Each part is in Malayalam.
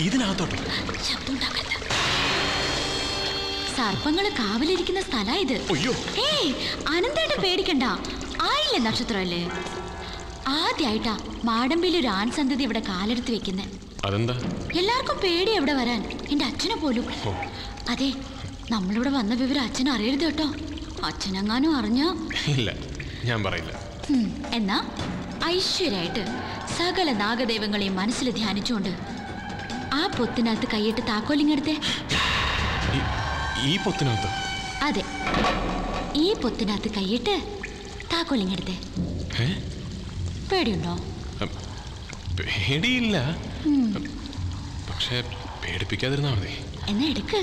ഇതിനകത്തോട്ടോ? ശബ്ദം ഉണ്ടാക്കരുത്. സർപ്പങ്ങള് കാവലിരിക്കുന്ന സ്ഥലാ ഇത്. ഏയ് അനന്തേട്ട പേടിക്കണ്ട. ആയില്ലേ നക്ഷത്രമല്ലേ. ആദ്യായിട്ടാ മാടമ്പിയിൽ ഒരു ആൺസന്തതി ഇവിടെ കാലെടുത്ത് വെക്കുന്നേ. അതെന്താ? എല്ലാവർക്കും പേടി എവിടെ വരാൻ, എന്റെ അച്ഛനെ പോലും. അതെ, നമ്മളിവിടെ വന്ന വിവരം അച്ഛൻ അറിയരുത് കേട്ടോ. അച്ഛനെങ്ങാനും അറിഞ്ഞോ? ഇല്ല, ഞാൻ പറയില്ല. എന്നാ ഐശ്വര്യായിട്ട് സകല നാഗദൈവങ്ങളെയും മനസ്സിൽ ധ്യാനിച്ചുകൊണ്ട് ആ പൊത്തിനകത്ത് കൈയിട്ട് താക്കോലിങ്ങെടുത്തേ. ഈ പൊത്തിനകത്ത്? അതെ, ഈ പൊത്തിനകത്ത് കൈയിട്ട് താക്കോലിങ്ങെടുത്തേ. പേടിയുണ്ടോ? പേടിയില്ല, പക്ഷെ പേടിപ്പിക്കാതിരുന്നാ മതി. എന്നാ എടുക്ക്.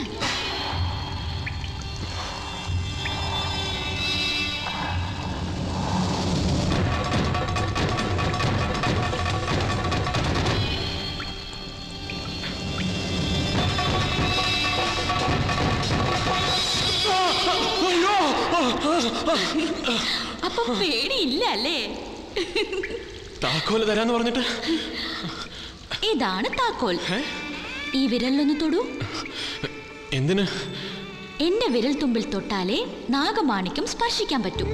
അപ്പൊ പേടിയില്ല അല്ലേ? താക്കോല് തരാന്ന് പറഞ്ഞിട്ട്? ഇതാണ് താക്കോൽ. ഈ വിരലിലൊന്ന് തൊടൂ. എന്തിന്? എന്റെ വിരൽ തുമ്പിൽ തൊട്ടാലേ നാഗമാണിക്യം സ്പർശിക്കാൻ പറ്റൂ.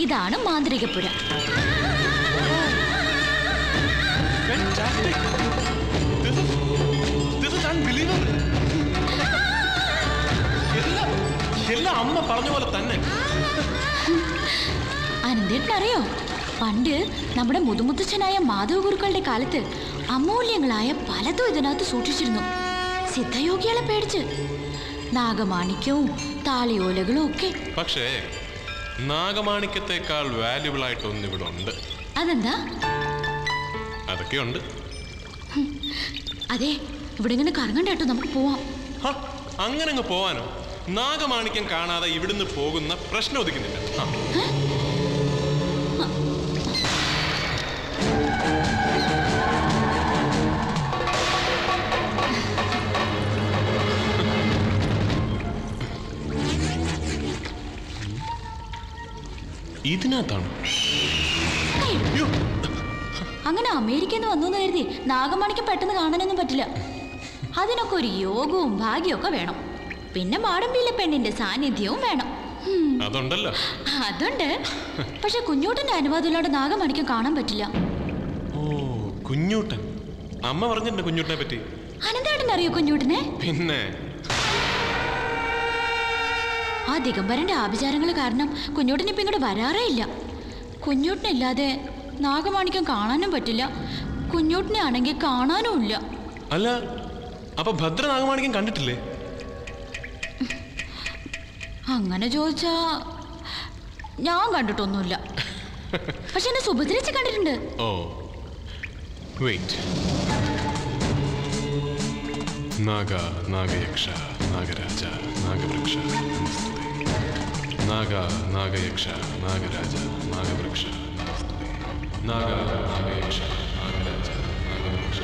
ഇതാണ് മാന്ത്രികപ്പുര. എല്ലാം അമ്മ പറഞ്ഞ പോലെ തന്നെ. അനന്തേട്ടനറിയോ, പണ്ട് നമ്മുടെ മുതുമുത്തച്ഛനായ മാധവ ഗുരുക്കളുടെ കാലത്ത് അമൂല്യങ്ങളായ പലതും ഇതിനകത്ത് സൂക്ഷിച്ചിരുന്നു. സിദ്ധയോഗികളെ പേടിച്ച്. നാഗമാണിക്യവും താളിയോലകളും ഒക്കെ. പക്ഷേ നാഗമാണിക്യത്തെക്കാൾ വാല്യുബിൾ ആയിട്ട് ഒന്ന് ഇവിടെ ഉണ്ട്. അതെന്താ? അതൊക്കെ ഉണ്ട്. അതെ, ഇവിടെ ഇങ്ങനെ കറങ്ങണ്ട കേട്ടോ, നമുക്ക് പോവാം. അങ്ങനെ അങ്ങ് പോവാനോ? നാഗമാണിക്യം കാണാതെ ഇവിടുന്ന് പോകുന്ന പ്രശ്നം ഒതുക്കുന്നില്ല. ഇതിനകത്താണ്. അങ്ങനെ അമേരിക്കന്ന് വന്നു കരുതി നാഗമാണിക്യം പെട്ടെന്ന് കാണാനൊന്നും പറ്റില്ല. അതിനൊക്കെ ഒരു യോഗവും ഭാഗ്യവും ഒക്കെ വേണം. പിന്നെ മാടമ്പിയിലെ പെണ്ണിന്റെ സാന്നിധ്യവും വേണം. അതുണ്ടല്ലോ. അതുണ്ട്, പക്ഷെ കുഞ്ഞൂട്ടന്റെ അനുവാദമില്ലാണ്ട് നാഗമാണിക്യം കാണാൻ പറ്റില്ല. ഓ, കുഞ്ഞൂട്ടൻ. അമ്മ പറഞ്ഞിട്ടുണ്ട് കുഞ്ഞൂട്ടനെ പറ്റി. അനന്തേട്ടൻ അറിയോ കുഞ്ഞൂട്ടനെ? പിന്നെ ആ ദിഗംബരന്റെ ആഭിചാരങ്ങൾ കാരണം കുഞ്ഞൂട്ടൻ ഇപ്പൊ ഇങ്ങോട്ട് വരാറേ ഇല്ല. കുഞ്ഞൂട്ടനില്ലാതെ നാഗമാണിക്യം കാണാനും പറ്റില്ല, കുഞ്ഞൂട്ടനെ ആണെങ്കിൽ കാണാനും ഇല്ല. അല്ല, അപ്പൊ ഭദ്ര നാഗമാണിക്യം കണ്ടിട്ടില്ലേ? അങ്ങനെ ചോദിച്ചാ ഞാൻ കണ്ടിട്ടൊന്നുമില്ല, പക്ഷെ എന്നെ സുഭദ്രച്ച് കണ്ടിട്ടുണ്ട്. ഓ, വെയിറ്റ്. നാഗ, നാഗയക്ഷ, നാഗരാജ, നാഗവൃക്ഷ, നാഗ, നാഗയക്ഷ, നാഗരാജ, നാഗവൃക്ഷ, നാഗ, നാഗയക്ഷ, നാഗരാജ, നാഗവൃക്ഷ.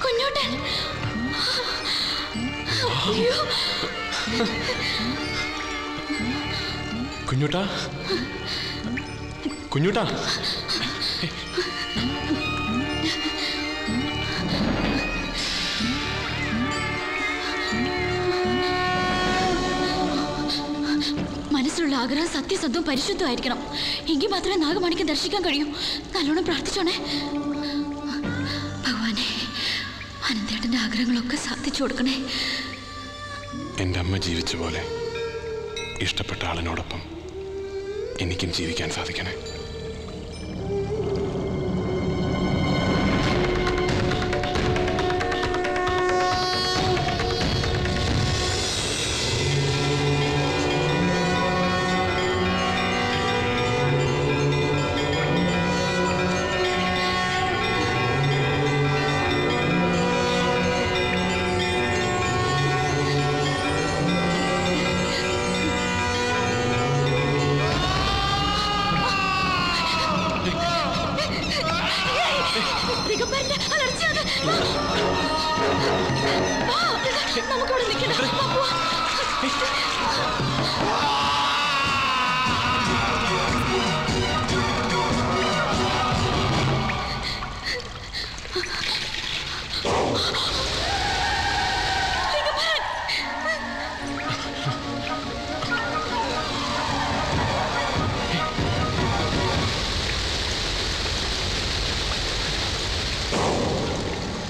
കുഞ്ഞൂട്ടൻ, കുഞ്ഞൂട്ടാ, കുഞ്ഞൂട്ടാ. മനസ്സിലുള്ള ആഗ്രഹം സത്യസന്ധവും പരിശുദ്ധമായിരിക്കണം. എങ്കിൽ മാത്രമേ നാഗമാണിക്യം ദർശിക്കാൻ കഴിയൂ. നല്ലോണം പ്രാർത്ഥിച്ചോണേ ഭഗവാനെ. അനന്തേട്ടന്റെ ആഗ്രഹങ്ങളൊക്കെ സാധിച്ചു കൊടുക്കണേ. എൻ്റെ അമ്മ ജീവിച്ച പോലെ ഇഷ്ടപ്പെട്ട ആളിനോടൊപ്പം എനിക്കും ജീവിക്കാൻ സാധിക്കണേ. നമുക്കവിടെ നിൽക്കണം.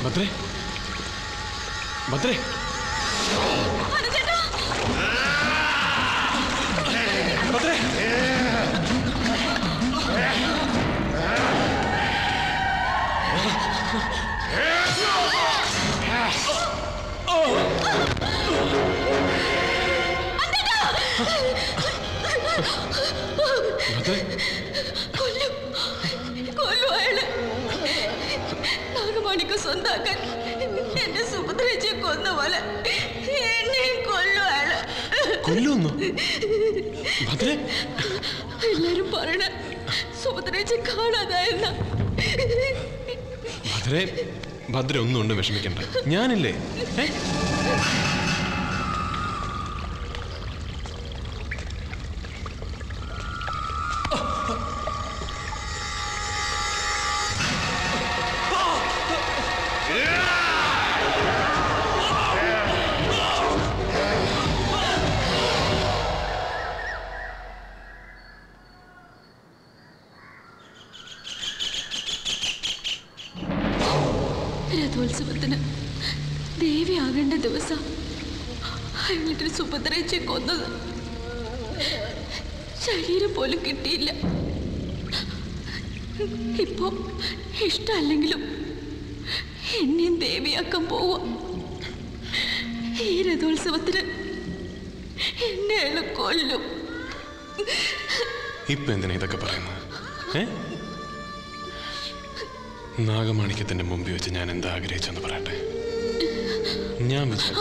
ഭദ്രേ, ഭദ്രേ, ഭദ്രേ. നാഗമണിക്ക് സ്വന്താക്കാൻ എന്റെ സുഭദ്രേച്ചിയെ കൊന്ന പോലെ എന്നെയും കൊല്ലും അയാള്. കൊല്ലുന്നു? ഭദ്രേ, എല്ലാരും പറയണ സുഭദ്രേച്ചി കാണാതായെന്ന. ഭദ്രേ, ഭദ്ര ഒന്നും കൊണ്ട് വിഷമിക്കണ്ട, ഞാനില്ലേ. രഥോത്സവത്തിന് ദേവിയാകേണ്ട ദിവസം എന്നിട്ട് സുഭദ്രേച്ചിയെ കൊന്നത്. ശരീരം പോലും കിട്ടിയില്ല. ഇപ്പോ ഇഷ്ടമല്ലെങ്കിലും എന്നെയും ദേവിയാക്കാൻ പോവാ. ഈ രഥോത്സവത്തിന് എന്നെ അയാൾ കൊല്ലും. ഇപ്പൊ എന്തിനാ ഇതൊക്കെ പറയുന്നത്? നാഗമാണിക്യത്തിന്റെ മുമ്പിൽ വെച്ച് ഞാൻ എന്താ ആഗ്രഹിച്ചെന്ന് പറയട്ടെ. ഞാൻ വിചാരിച്ചു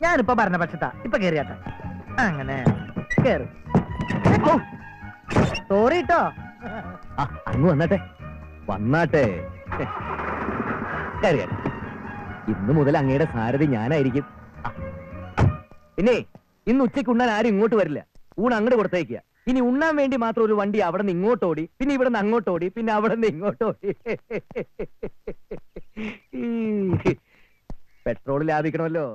ഞാനിപ്പോ ഭരണപക്ഷത്താ. ഇപ്പൊ കേറിയാട്ടെ. അങ്ങനെ കേറി. സോറി കേട്ടോ. അങ്ങ് വന്നാട്ടെ, വന്നാട്ടെ. കയറിയാട്ടെ. ഇന്ന് മുതൽ അങ്ങയുടെ സാരഥി ഞാനായിരിക്കും. പിന്നെ ഇന്ന് ഉച്ചയ്ക്ക് ഉണ്ണാൻ ആരും ഇങ്ങോട്ട് വരില്ല. ഊണ് അങ്ങോട്ട് കൊടുത്തേക്കുക. ഇനി ഉണ്ണാൻ വേണ്ടി മാത്രം ഒരു വണ്ടി അവിടെ നിന്ന് ഇങ്ങോട്ടോടി, പിന്നെ ഇവിടെ നിന്ന് അങ്ങോട്ടോടി, പിന്നെ അവിടെ നിന്ന് ഇങ്ങോട്ടോടി. പെട്രോൾ ലാഭിക്കണമല്ലോ.